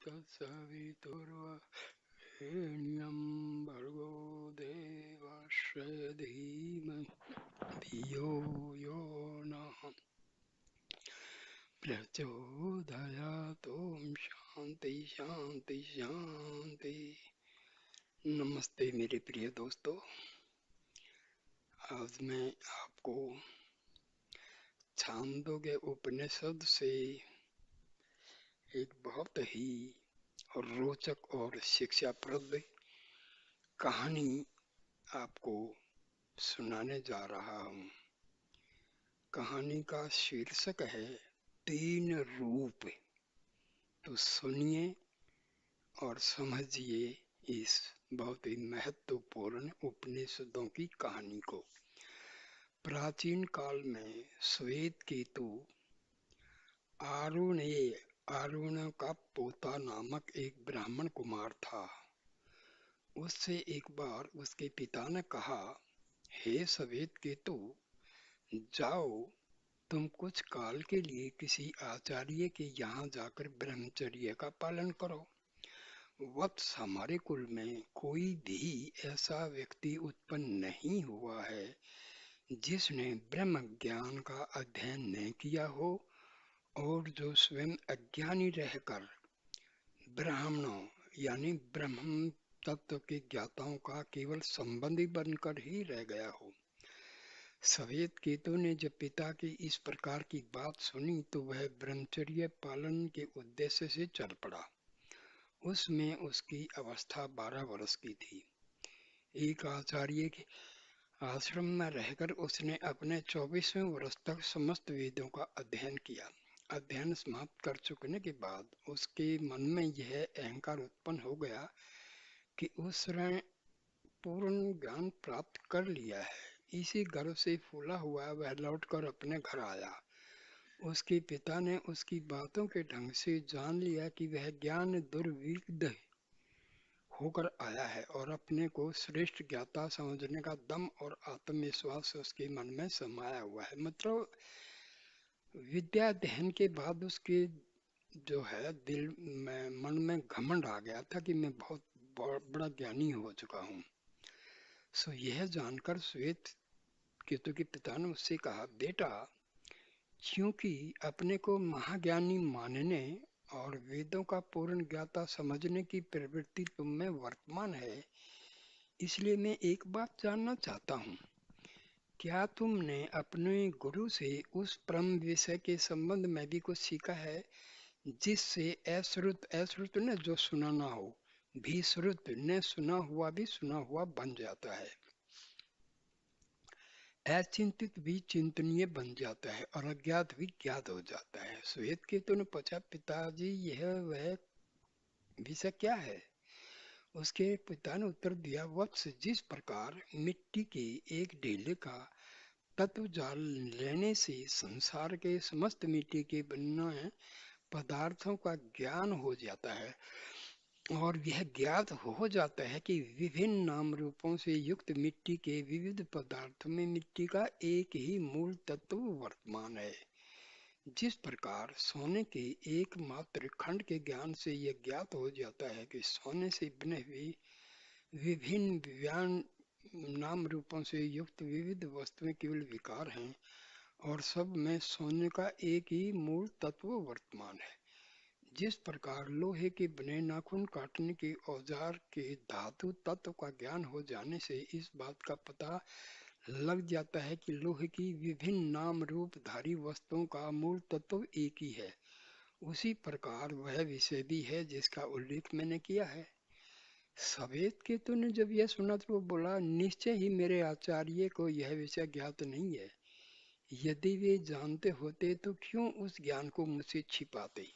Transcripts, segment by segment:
तत्सवितुर्वरेण्यं भर्गो देवस्य धीमहि धियो यो नः प्रचोदयात्। ओम शांति शांति शांति। नमस्ते मेरे प्रिय दोस्तों, आज मैं आपको छांदोग्य उपनिषद से एक बहुत ही रोचक और शिक्षाप्रद कहानी आपको सुनाने जा रहा हूँ। कहानी का शीर्षक है तीन रूप। तो सुनिए और समझिए इस बहुत ही महत्वपूर्ण उपनिषदों की कहानी को। प्राचीन काल में श्वेत केतु आरुण का पोता नामक एक ब्राह्मण कुमार था। उससे एक बार उसके पिता ने कहा, हे श्वेत केतु, जाओ तुम कुछ काल के लिए किसी आचार्य के यहाँ जाकर ब्रह्मचर्य का पालन करो। वत्स, हमारे कुल में कोई भी ऐसा व्यक्ति उत्पन्न नहीं हुआ है जिसने ब्रह्म ज्ञान का अध्ययन न किया हो और जो स्वयं अज्ञानी रहकर ब्राह्मणों यानी ब्रह्म तत्व के ज्ञाताओं का केवल संबंधी बनकर ही रह गया हो। श्वेत केतु ने जब पिता की इस प्रकार की बात सुनी तो वह ब्रह्मचर्य पालन के उद्देश्य से चल पड़ा। उसमें उसकी अवस्था 12 वर्ष की थी। एक आचार्य के आश्रम में रहकर उसने अपने 24वें वर्ष तक समस्त वेदों का अध्ययन किया। अध्ययन समाप्त कर चुकने के बाद उसके मन में यह अहंकार उत्पन्न हो गया कि उसने पूर्ण ज्ञान प्राप्त कर लिया है। इसी गर्व से फूला हुआ वह लौटकर अपने घर आया। उसके पिता ने उसकी बातों के ढंग से जान लिया कि वह ज्ञान दुर्विद्ध होकर आया है और अपने को श्रेष्ठ ज्ञाता समझने का दम और आत्मविश्वास उसके मन में समाया हुआ है। मतलब विद्या अध्ययन के बाद उसके जो है दिल में मन में घमंड आ गया था कि मैं बहुत बड़ा ज्ञानी हो चुका हूँ। सो यह जानकर श्वेत केतु के पिता ने उससे कहा, बेटा, क्योंकि अपने को महाज्ञानी मानने और वेदों का पूर्ण ज्ञाता समझने की प्रवृत्ति तुम में वर्तमान है, इसलिए मैं एक बात जानना चाहता हूँ। क्या तुमने अपने गुरु से उस परम विषय के संबंध में भी कुछ सीखा है जिससे अश्रुत ने जो सुना ना हो भी श्रुत ने सुना हुआ भी सुना हुआ बन जाता है, अचिंतित भी चिंतनीय बन जाता है और अज्ञात भी ज्ञात हो जाता है। श्वेत केतु ने पूछा, पिताजी, यह वह विषय क्या है? उसके पिता ने उत्तर दिया, वत्स, जिस प्रकार मिट्टी के एक ढेले का तत्व जान लेने से संसार के समस्त मिट्टी के बनने पदार्थों का ज्ञान हो जाता है और यह ज्ञात हो जाता है कि विभिन्न नाम रूपों से युक्त मिट्टी के विविध पदार्थों में मिट्टी का एक ही मूल तत्व वर्तमान है, जिस प्रकार सोने के एकमात्र खंड के ज्ञान से यह ज्ञात हो जाता है कि सोने से बने हुए विभिन्न नाम रूपों से युक्त विविध वस्तुएं केवल विकार हैं और सब में सोने का एक ही मूल तत्व वर्तमान है। जिस प्रकार लोहे के बने नाखून काटने के औजार के धातु तत्व का ज्ञान हो जाने से इस बात का पता लग जाता है कि लोहे की विभिन्न नाम रूप धारी वस्तुओं का मूल तत्व एक ही है, उसी प्रकार वह विषय भी है जिसका उल्लेख मैंने किया है। श्वेत केतु ने जब यह सुना तो वो बोला, निश्चय ही मेरे आचार्य को यह विषय ज्ञात नहीं है। यदि वे जानते होते तो क्यों उस ज्ञान को मुझसे छिपाते?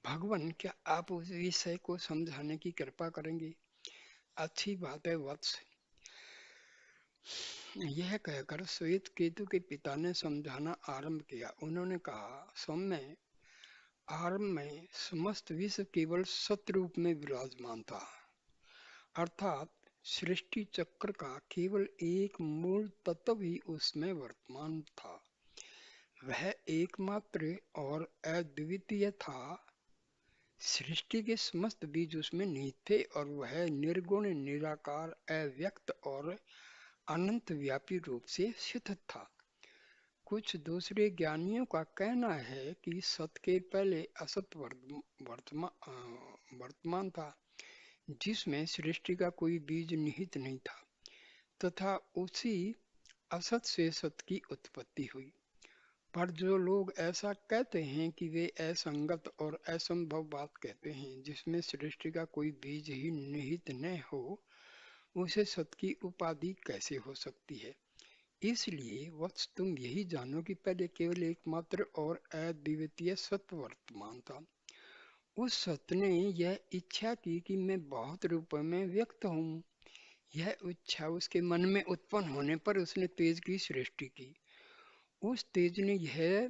भगवान, क्या आप उस विषय को समझाने की कृपा करेंगे? अच्छी बात है वत्स। यह कहकर श्वेत केतु के पिता ने समझाना आरंभ किया। उन्होंने कहा, सौम्य, आरंभ में समस्त विश्व केवल सत रूप में विराजमान था, अर्थात सृष्टि चक्र का केवल एक मूल तत्व ही उसमें वर्तमान था। वह एकमात्र और अद्वितीय था। सृष्टि के समस्त बीज उसमें निहित थे और वह निर्गुण, निराकार, अव्यक्त और अनंत व्यापी रूप से स्थित था। कुछ दूसरे ज्ञानियों का कहना है कि सत के पहले असत वर्तमान था, जिसमें सृष्टि का कोई बीज निहित नहीं था, तथा उसी असत से सत की उत्पत्ति हुई। पर जो लोग ऐसा कहते हैं कि वे असंगत और असंभव बात कहते हैं, जिसमें सृष्टि का कोई बीज ही निहित न हो, उसे सत की उपाधि कैसे हो सकती है? इसलिए वत्स, तुम यही जानो कि पहले केवल एकमात्र और अद्वितीय सत्य वर्तमान था। उस सत्य ने यह इच्छा की कि मैं बहुत रूपों में व्यक्त हूँ। यह इच्छा उसके मन में उत्पन्न होने पर उसने तेज की सृष्टि की। उस तेज ने यह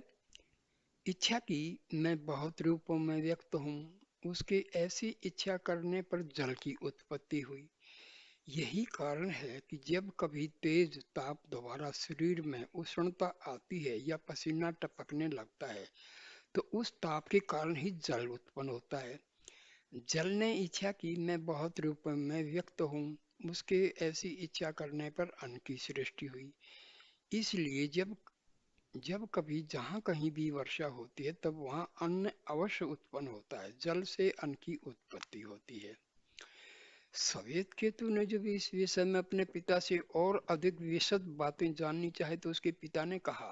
इच्छा की मैं बहुत रूपों में व्यक्त हूँ। उसके ऐसी इच्छा करने पर जल की उत्पत्ति हुई। यही कारण है कि जब कभी तेज ताप द्वारा शरीर में उष्णता आती है या पसीना टपकने लगता है, तो उस ताप के कारण ही जल उत्पन्न होता है। जल ने इच्छा की मैं बहुत रूपों में व्यक्त हूँ। उसके ऐसी इच्छा करने पर अन्न की सृष्टि हुई। इसलिए जब जब कभी जहाँ कहीं भी वर्षा होती है, तब वहाँ अन्न अवश्य उत्पन्न होता है। जल से अन्न की उत्पत्ति होती है। श्वेत केतु ने जब इस विषय में अपने पिता से और अधिक विशद बातें जाननी चाहे, तो उसके पिता ने कहा,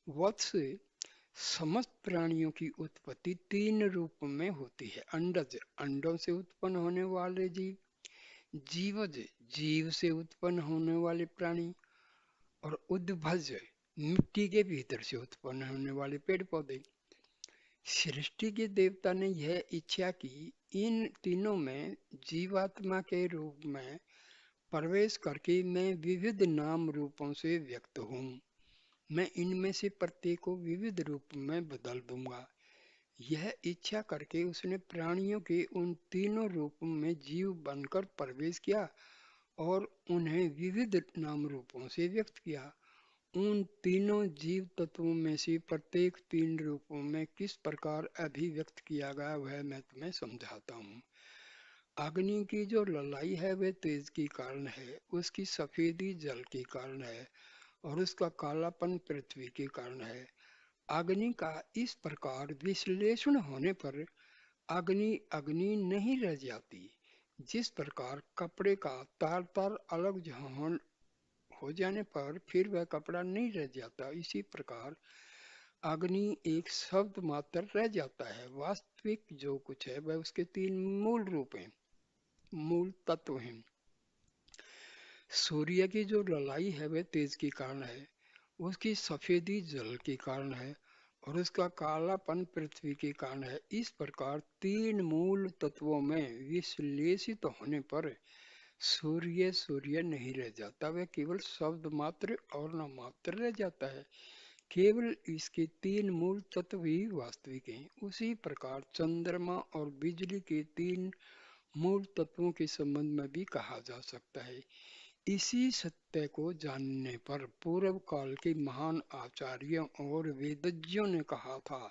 वत्स, समस्त प्राणियों की उत्पत्ति तीन रूप में होती है। अंडज, अंडों से उत्पन्न होने वाले जीव; जीवज, जीव से उत्पन्न होने वाले प्राणी; और उद्भज, मिट्टी के भीतर से उत्पन्न होने वाले पेड़ पौधे। सृष्टि के देवता ने यह इच्छा की इन तीनों में जीवात्मा के रूप में प्रवेश करके मैं विविध नाम रूपों से व्यक्त हूँ। मैं इनमें से प्रत्येक को विविध रूप में बदल दूंगा। यह इच्छा करके उसने प्राणियों के उन तीनों रूपों में जीव बनकर प्रवेश किया और उन्हें विविध नाम रूपों से व्यक्त किया। उन तीनों जीव तत्वों में से प्रत्येक तीन रूपों में किस प्रकार अभिव्यक्त किया गया, वह मैं तुम्हें समझाता हूँ। अग्नि की जो ललाई है वह तेज के कारण है, उसकी सफेदी जल के कारण है और उसका कालापन पृथ्वी के कारण है। अग्नि का इस प्रकार विश्लेषण होने पर अग्नि अग्नि नहीं रह जाती। जिस प्रकार कपड़े का तार तार अलग हो जाने पर फिर वह कपड़ा नहीं रह जाता, इसी प्रकार अग्नि एक शब्द मात्र रह जाता है। वास्तविक जो कुछ है वह उसके तीन मूल रूप हैं, मूल तत्व हैं। सूर्य की जो ललाई है वह तेज के कारण है, उसकी सफेदी जल के कारण है और उसका कालापन पृथ्वी के कारण है। इस प्रकार तीन मूल तत्वों में विश्लेषित होने पर सूर्य सूर्य नहीं रह जाता, वह केवल शब्द मात्र और न मात्र रह जाता है। केवल इसके तीन मूल तत्व ही वास्तविक हैं। उसी प्रकार चंद्रमा और बिजली के तीन मूल तत्वों के संबंध में भी कहा जा सकता है। इसी सत्य को जानने पर पूर्व काल के महान आचार्यों और वेदज्ञों ने कहा था,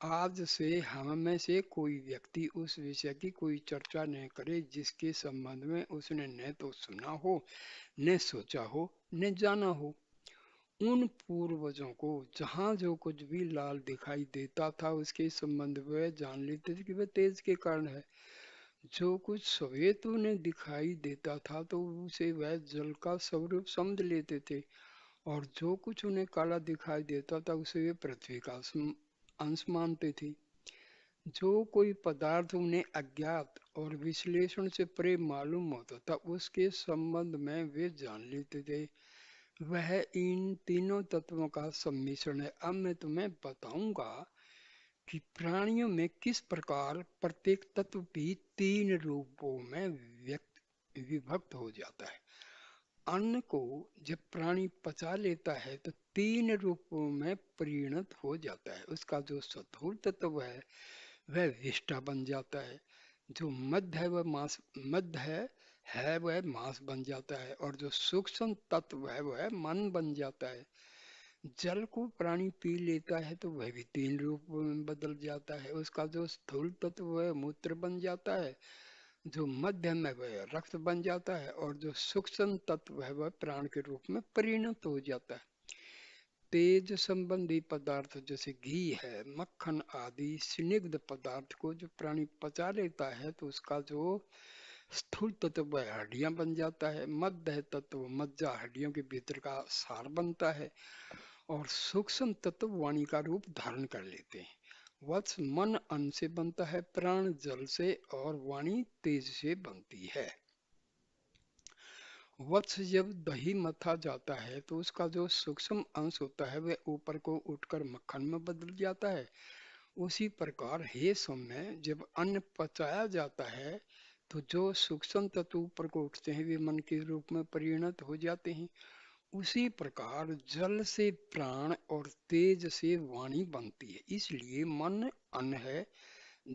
आज से हम में से कोई व्यक्ति उस विषय की कोई चर्चा न करे जिसके संबंध में उसने न तो सुना हो, न सोचा हो, न जाना हो। उन पूर्वजों को जहाँ जो कुछ भी लाल दिखाई देता था उसके संबंध में जान लेते थे कि वह तेज के कारण है। जो कुछ श्वेत उन्हें दिखाई देता था तो उसे वह जल का स्वरूप समझ लेते थे, और जो कुछ उन्हें काला दिखाई देता था उसे वे पृथ्वी का अंश मानते थे। जो कोई पदार्थ उन्हें अज्ञात और विश्लेषण से परे मालूम होता था उसके संबंध में वे जान लेते थे। वह इन तीनों तत्वों का सम्मिश्रण है। अब मैं तुम्हें बताऊंगा कि प्राणियों में किस प्रकार प्रत्येक तत्व भी तीन रूपों में विभक्त हो जाता है। अन्न को जब प्राणी पचा लेता है तो तीन रूपों में परिणत हो जाता है। उसका जो स्थूल तत्व है वह विष्ठा बन जाता है, जो मध्य है वह मांस मध्य है वह मांस बन जाता है, और जो सूक्ष्म तत्व है वह मन बन जाता है। जल को प्राणी पी लेता है तो वह भी तीन रूप में बदल जाता है। उसका जो स्थूल तत्व वह मूत्र बन जाता है, जो मध्यम है वह रक्त बन जाता है, और जो सूक्ष्म तत्व है वह प्राण के रूप में परिणत हो जाता है। तेज संबंधी पदार्थ जैसे घी है, मक्खन आदि स्निग्ध पदार्थ को जो प्राणी पचा लेता है तो उसका जो स्थूल तत्व वह हड्डियां बन जाता है, मध्य तत्व मज्जा हड्डियों के भीतर का सार बनता है, और सूक्ष्म तत्व वाणी का रूप धारण कर लेते हैं। वत्स मन अन्न से बनता है, प्राण जल से और वाणी तेज से बनती है। वत्स जब दही मथा जाता है तो उसका जो सूक्ष्म अंश होता है वह ऊपर को उठकर मक्खन में बदल जाता है। उसी प्रकार हे सौम्य, जब अन्न पचाया जाता है तो जो सूक्ष्म तत्व ऊपर को उठते हैं वे मन के रूप में परिणत हो जाते हैं। उसी प्रकार जल से प्राण और तेज से वाणी बनती है। इसलिए मन अन्न है,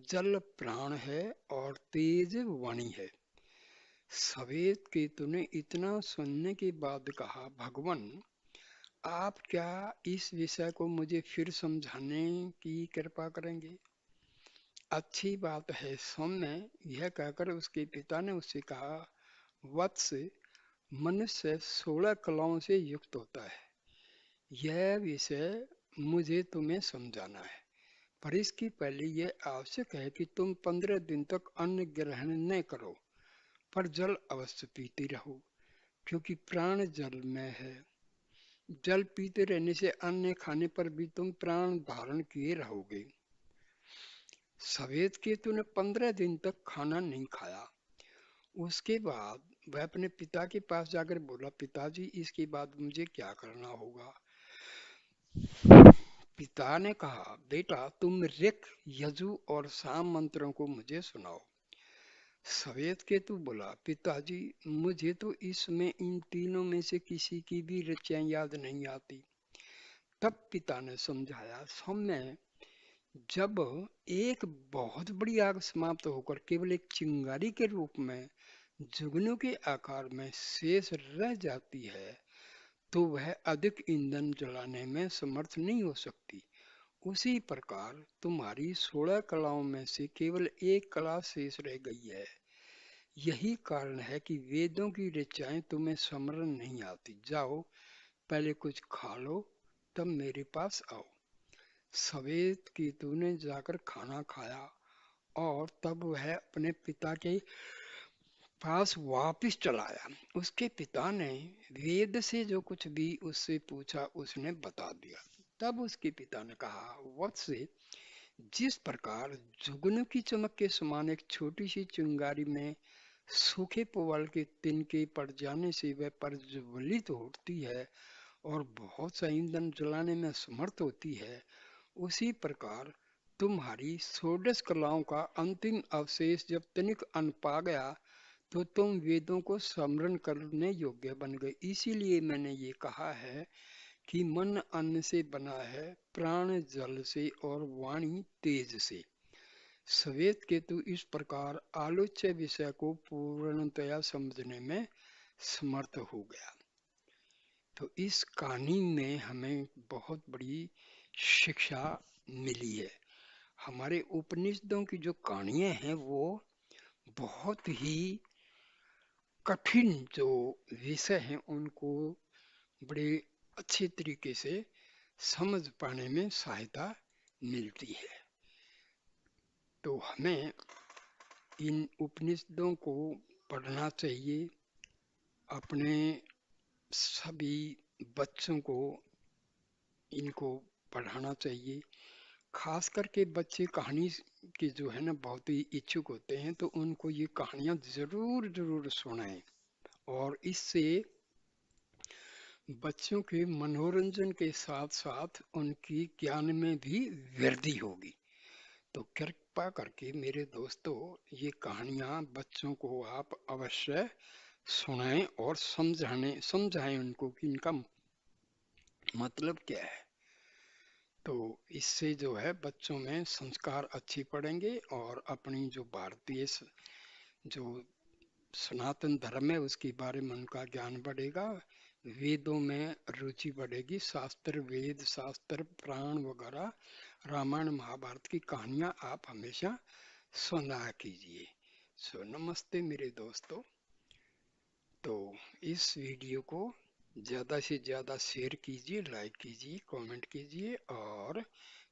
जल प्राण है और तेज वाणी है। श्वेत केतु ने इतना सुनने के बाद कहा, भगवान आप क्या इस विषय को मुझे फिर समझाने की कृपा करेंगे? अच्छी बात है सौम्य। यह कहकर उसके पिता ने उससे कहा, वत्स, मनुष्य 16 कलाओं से युक्त होता है। यह विषय मुझे तुम्हें समझाना है, पर इसके पहले यह आवश्यक है कि तुम 15 दिन तक अन्न ग्रहण न करो, पर जल अवश्य पीते रहो, क्योंकि प्राण जल में है। जल पीते रहने से अन्न खाने पर भी तुम प्राण धारण किए रहोगे। श्वेत केतु ने 15 दिन तक खाना नहीं खाया। उसके बाद वह अपने पिता के पास जाकर बोला, पिताजी इसके बाद मुझे क्या करना होगा? पिता ने कहा, बेटा तुम ऋक, यजु और साम मंत्रों को मुझे सुनाओ। श्वेत केतु बोला, पिताजी मुझे तो इसमें इन तीनों में से किसी की भी ऋचाएं याद नहीं आती। तब पिता ने समझाया, सौम्य, जब एक बहुत बड़ी आग समाप्त होकर केवल एक चिंगारी के रूप में जुगनू के आकार में शेष रह जाती है तो वह अधिक ईंधन जलाने में समर्थ नहीं हो सकती। उसी प्रकार तुम्हारी 16 कलाओं में से केवल एक कला शेष रह गई है। यही कारण है कि वेदों की ऋचाएं तुम्हें स्मरण नहीं आती। जाओ, पहले कुछ खा लो, तब मेरे पास आओ। श्वेत केतु ने जाकर खाना खाया और तब वह अपने पिता के पास वापिस चला आया। उसके पिता ने वेद से जो कुछ भी उससे पूछा उसने बता दिया। तब उसके पिता ने कहा, वत्स, जिस प्रकार जुगनू की चमक के समान एक छोटी सी चिंगारी में सूखे पुआल के तिनके पड़ जाने से वह प्रज्वलित होती है और बहुत सा ईंधन जलाने में समर्थ होती है, उसी प्रकार तुम्हारी 16 कलाओं का अंतिम अवशेष जब तनिक अन्न पा गया तो तुम वेदों को स्मरण करने योग्य बन गए। इसीलिए मैंने ये कहा है कि मन अन्न से बना है, प्राण जल से और वाणी तेज से। श्वेत केतु इस प्रकार आलोच्य विषय को पूर्णतया समझने में समर्थ हो गया। तो इस कहानी में हमें बहुत बड़ी शिक्षा मिली है। हमारे उपनिषदों की जो कहानियां हैं वो बहुत ही कठिन जो विषय हैं उनको बड़े अच्छे तरीके से समझ पाने में सहायता मिलती है। तो हमें इन उपनिषदों को पढ़ना चाहिए। अपने सभी बच्चों को इनको पढ़ाना चाहिए। खास करके बच्चे कहानी के जो है ना बहुत ही इच्छुक होते हैं, तो उनको ये कहानियां जरूर जरूर सुनाएं, और इससे बच्चों के मनोरंजन के साथ साथ उनकी ज्ञान में भी वृद्धि होगी। तो कृपा करके मेरे दोस्तों, ये कहानियां बच्चों को आप अवश्य सुनाएं और समझाएं उनको कि इनका मतलब क्या है। तो इससे जो है बच्चों में संस्कार अच्छे पड़ेंगे और अपनी जो भारतीय जो सनातन धर्म है उसके बारे में उनका ज्ञान बढ़ेगा। वेदों में रुचि बढ़ेगी। शास्त्र, वेद शास्त्र, पुराण वगैरह, रामायण महाभारत की कहानियां आप हमेशा सुना कीजिए। सो नमस्ते मेरे दोस्तों। तो इस वीडियो को ज़्यादा से ज़्यादा शेयर कीजिए, लाइक कीजिए, कमेंट कीजिए और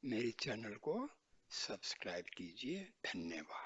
मेरे चैनल को सब्सक्राइब कीजिए। धन्यवाद।